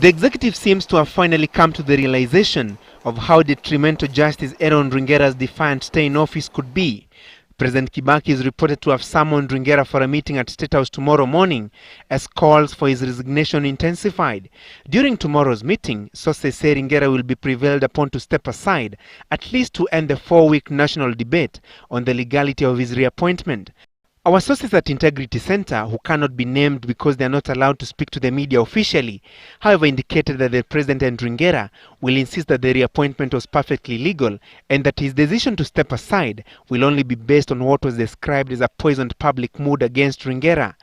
The executive seems to have finally come to the realization of how detrimental Justice Aaron Ringera's defiant stay in office could be. President Kibaki is reported to have summoned Ringera for a meeting at State House tomorrow morning as calls for his resignation intensified. During tomorrow's meeting, sources say Ringera will be prevailed upon to step aside, at least to end the 4-week national debate on the legality of his reappointment. Our sources at Integrity Center, who cannot be named because they are not allowed to speak to the media officially, however, indicated that the President and Ringera will insist that the reappointment was perfectly legal and that his decision to step aside will only be based on what was described as a poisoned public mood against Ringera.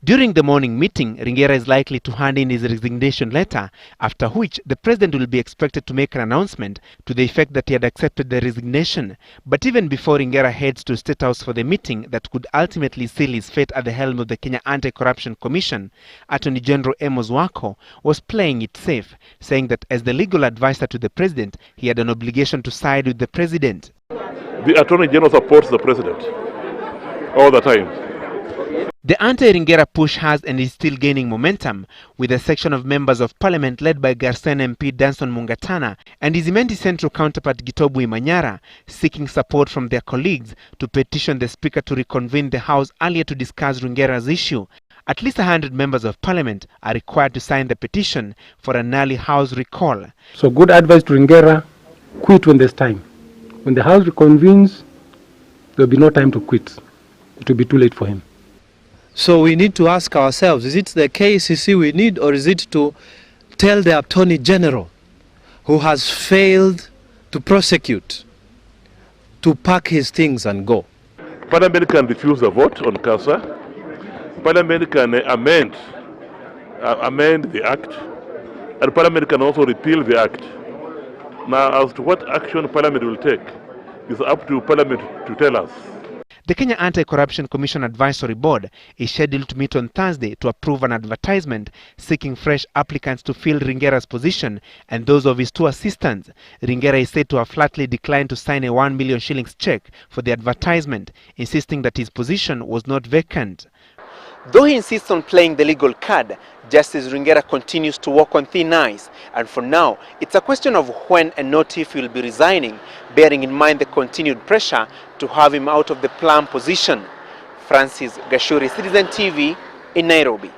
During the morning meeting, Ringera is likely to hand in his resignation letter, after which the President will be expected to make an announcement to the effect that he had accepted the resignation. But even before Ringera heads to State House for the meeting that could ultimately seal his fate at the helm of the Kenya Anti-Corruption Commission, Attorney General Amos Wako was playing it safe, saying that as the legal advisor to the President, he had an obligation to side with the President. The Attorney General supports the President all the time. The anti-Ringera push has and is still gaining momentum, with a section of members of parliament led by Garsen MP Danson Mungatana and his Imenti Central counterpart Gitobu Imanyara seeking support from their colleagues to petition the Speaker to reconvene the House earlier to discuss Ringera's issue. At least 100 members of parliament are required to sign the petition for an early House recall. So good advice to Ringera: quit when there's time. When the House reconvenes, there will be no time to quit. It will be too late for him. So we need to ask ourselves, is it the KACC we need, or is it to tell the Attorney General, who has failed to prosecute, to pack his things and go? Parliament can refuse the vote on KACC. Parliament can amend the act, and Parliament can also repeal the act. Now, as to what action Parliament will take, it's up to Parliament to tell us. The Kenya Anti-Corruption Commission Advisory Board is scheduled to meet on Thursday to approve an advertisement seeking fresh applicants to fill Ringera's position and those of his two assistants. Ringera is said to have flatly declined to sign a 1 million shillings check for the advertisement, insisting that his position was not vacant. Though he insists on playing the legal card, Justice Ringera continues to walk on thin ice, and for now, it's a question of when and not if he will be resigning, bearing in mind the continued pressure to have him out of the plum position. Francis Gashuri, Citizen TV in Nairobi.